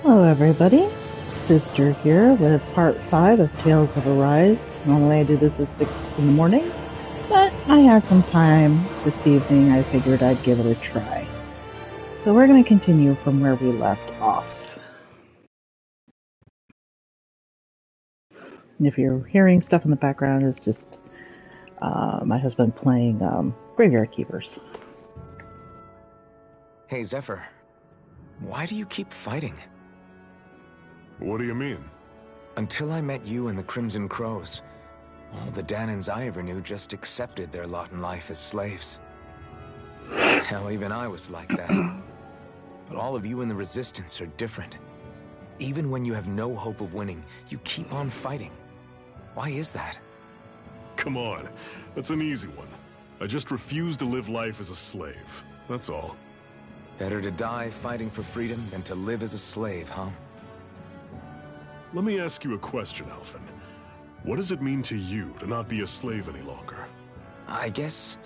Hello everybody, Sister here with part 5 of Tales of Arise. Normally I do this at 6 in the morning, but I had some time this evening. I figured I'd give it a try. So we're going to continue from where we left off. And if you're hearing stuff in the background, it's just my husband playing Graveyard Keepers. Hey Zephyr, why do you keep fighting? What do you mean? Until I met you and the Crimson Crows, all the Dahnans I ever knew just accepted their lot in life as slaves. Hell, even I was like that. But all of you in the Resistance are different. Even when you have no hope of winning, you keep on fighting. Why is that? Come on, that's an easy one. I just refuse to live life as a slave, that's all. Better to die fighting for freedom than to live as a slave, huh? Let me ask you a question, Alphen. What does it mean to you to not be a slave any longer? I guess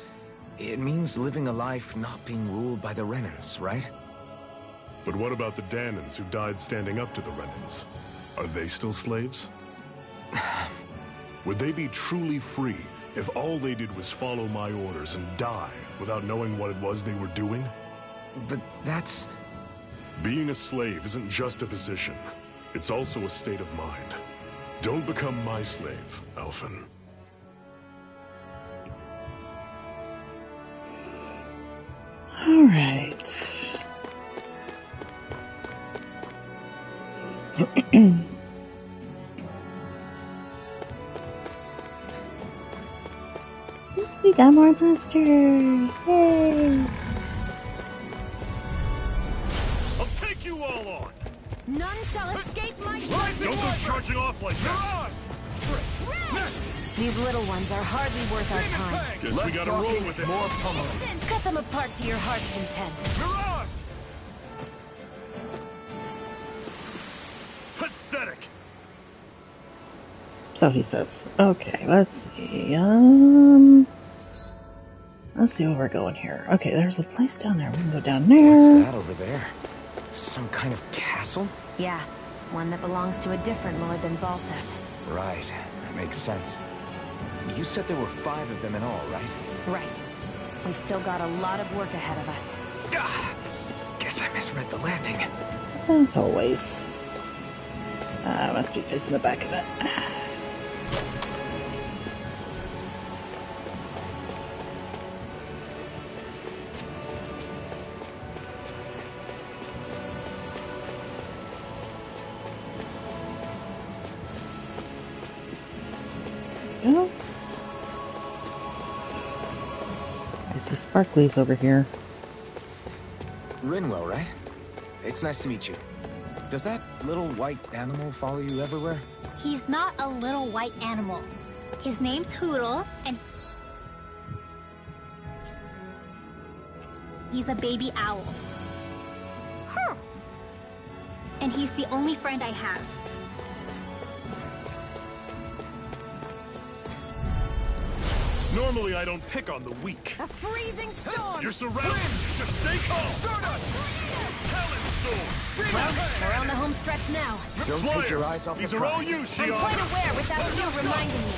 it means living a life not being ruled by the Renans, right? But what about the Dahnans who died standing up to the Renans? Are they still slaves? Would they be truly free if all they did was follow my orders and die without knowing what it was they were doing? But that's... Being a slave isn't just a position. It's also a state of mind. Don't become my slave, Alphen. All right. We got more monsters! Yay! I'll take you all on! None shall escape my Don't go charging off like that! These little ones are hardly worth our time. Guess we gotta roll with it. More pummeling. Then cut them apart to your heart's content. Pathetic! So he says. Okay, let's see. Let's see where we're going here. Okay, there's a place down there. We can go down there. What's that over there? Some kind of castle? Yeah, one that belongs to a different lord than Balseth. Right, that makes sense. You said there were 5 of them in all, right? Right. We've still got a lot of work ahead of us. Guess I misread the landing. As always. I must be facing the back of it. Go. There's the sparklies over here. Rinwell, right? It's nice to meet you. Does that little white animal follow you everywhere? He's not a little white animal. His name's Hootle, and he's a baby owl. And he's the only friend I have. Normally I don't pick on the weak. A freezing storm! You're surrounded! Just stay calm! Talon Storm! Well, we're on the home stretch now. Don't take your eyes off These the are all prize. you, I'm Shion! quite aware without you reminding me.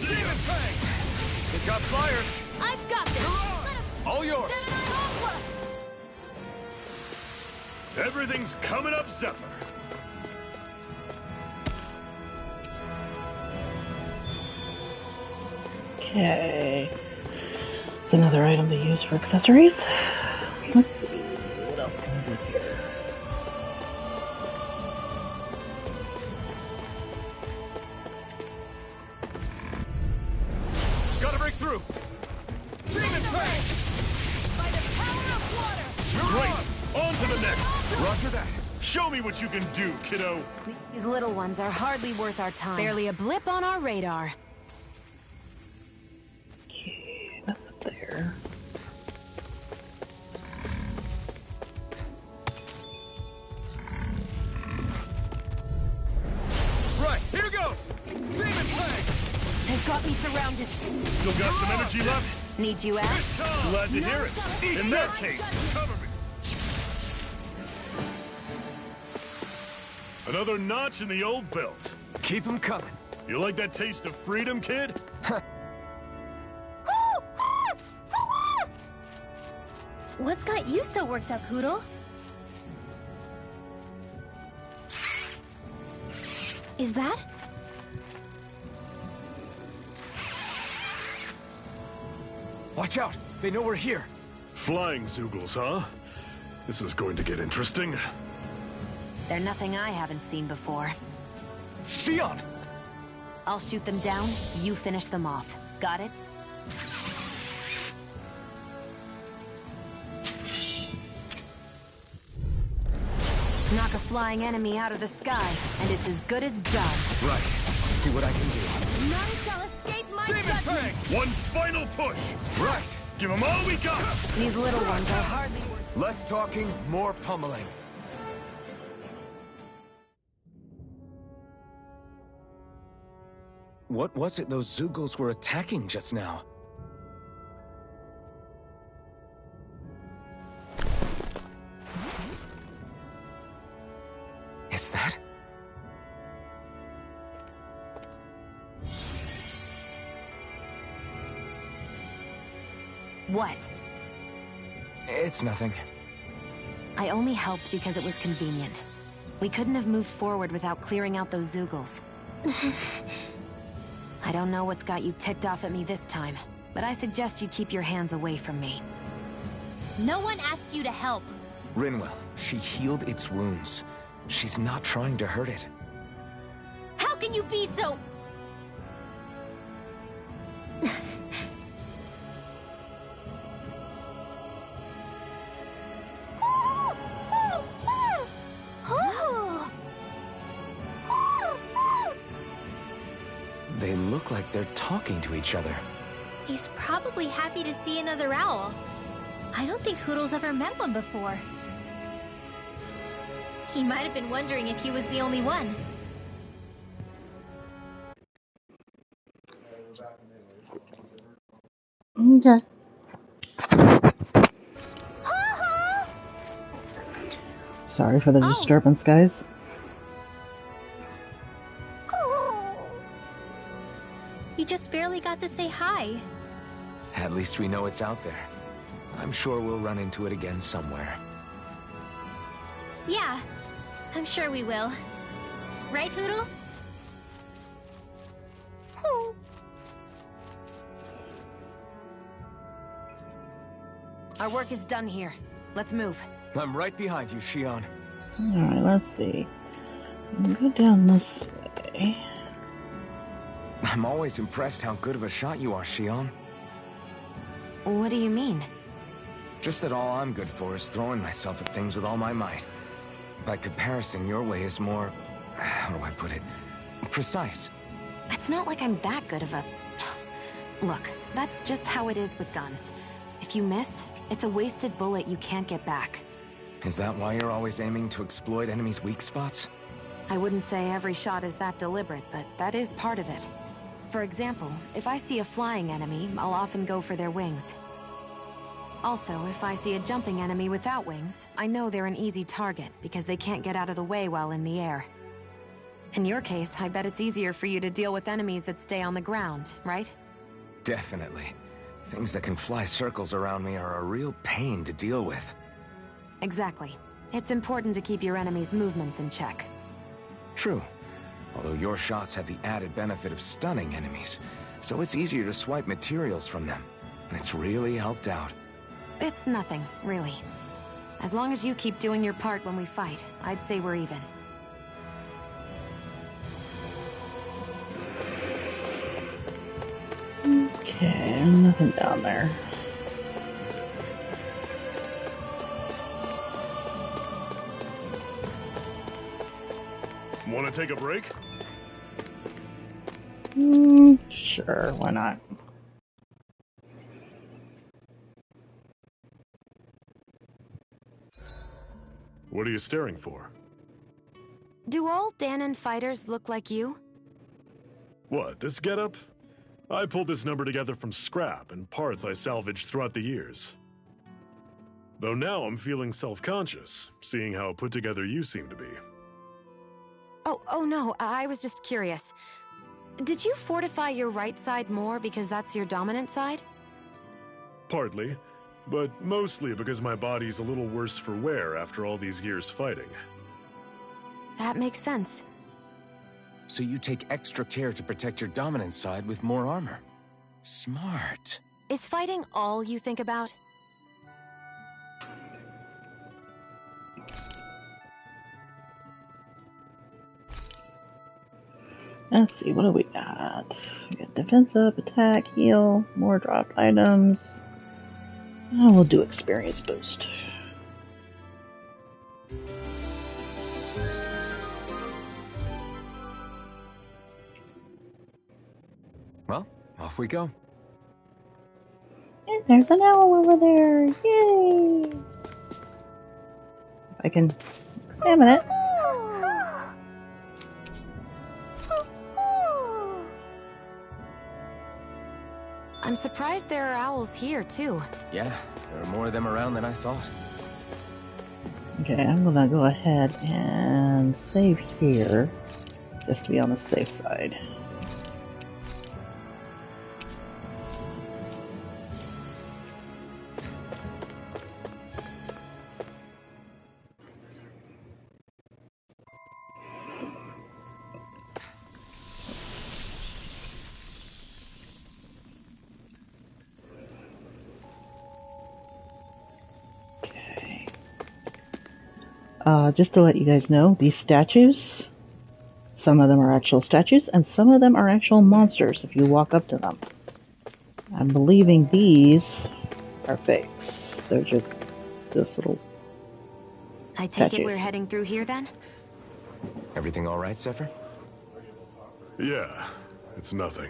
Demon Fang! It got fired! I've got this! All yours! Gemini Aqua! Everything's coming up, Zephyr! Okay. It's another item to use for accessories. Let's see. What else can we do here? Gotta break through! Demon Fang! By the power of water! Great! On to the next! Roger that! Show me what you can do, kiddo! These little ones are hardly worth our time. Barely a blip on our radar. Okay, nothing there. Right, here goes! Demon Fang! They've got me surrounded. Still got some energy left? Need you out? Glad to hear it. In that case, cover me. Another notch in the old belt. Keep them coming. You like that taste of freedom, kid? What's got you so worked up, Hootle? Is that? Watch out! They know we're here. Flying Zeugles, huh? This is going to get interesting. They're nothing I haven't seen before. Shionne! I'll shoot them down, you finish them off. Got it? Knock a flying enemy out of the sky, and it's as good as done. Right. I'll see what I can do. None shall escape my Demon judgment! Fang! One final push! Right. Give them all we got! These little ones are hardly worth... Less talking, more pummeling. What was it those Zeugles were attacking just now? Is that? What? It's nothing. I only helped because it was convenient. We couldn't have moved forward without clearing out those Zeugles. I don't know what's got you ticked off at me this time, but I suggest you keep your hands away from me. No one asked you to help. Rinwell, she healed its wounds. She's not trying to hurt it. How can you be so... They look like they're talking to each other. He's probably happy to see another owl. I don't think Hootle's ever met one before. He might have been wondering if he was the only one. Okay. Sorry for the disturbance, guys. You just barely got to say hi. At least we know it's out there. I'm sure we'll run into it again somewhere. Yeah, I'm sure we will. Right, Hootle? Our work is done here. Let's move. I'm right behind you, Shionne. Alright, let's see. Go down this way. I'm always impressed how good of a shot you are, Shionne. What do you mean? Just that all I'm good for is throwing myself at things with all my might. By comparison, your way is more... how do I put it? Precise. It's not like I'm that good of a... Look, that's just how it is with guns. If you miss, it's a wasted bullet you can't get back. Is that why you're always aiming to exploit enemies' weak spots? I wouldn't say every shot is that deliberate, but that is part of it. For example, if I see a flying enemy, I'll often go for their wings. Also, if I see a jumping enemy without wings, I know they're an easy target because they can't get out of the way while in the air. In your case, I bet it's easier for you to deal with enemies that stay on the ground, right? Definitely. Things that can fly circles around me are a real pain to deal with. Exactly. It's important to keep your enemy's movements in check. True. Although your shots have the added benefit of stunning enemies, so it's easier to swipe materials from them. It's really helped out. It's nothing, really. As long as you keep doing your part when we fight, I'd say we're even. Okay, nothing down there. Want to take a break? Sure, why not? What are you staring for? Do all Dahnan fighters look like you? What, this getup? I pulled this number together from scrap and parts I salvaged throughout the years. Though now I'm feeling self-conscious, seeing how put together you seem to be. Oh no, I was just curious. Did you fortify your right side more because that's your dominant side? Partly, but mostly because my body's a little worse for wear after all these years fighting. That makes sense. So you take extra care to protect your dominant side with more armor. Smart. Is fighting all you think about? Let's see, what do we got? We got defense up, attack, heal, more dropped items. We'll do experience boost. Well, off we go. And there's an owl over there! Yay! If I can examine it. I'm surprised there are owls here, too. Yeah, there are more of them around than I thought. Okay, I'm gonna go ahead and save here, just to be on the safe side. Just to let you guys know, these statues, some of them are actual statues, and some of them are actual monsters if you walk up to them. I'm believing these are fakes. They're just this little I take statues. it we're heading through here, then? Everything all right, Zephyr? Yeah, it's nothing.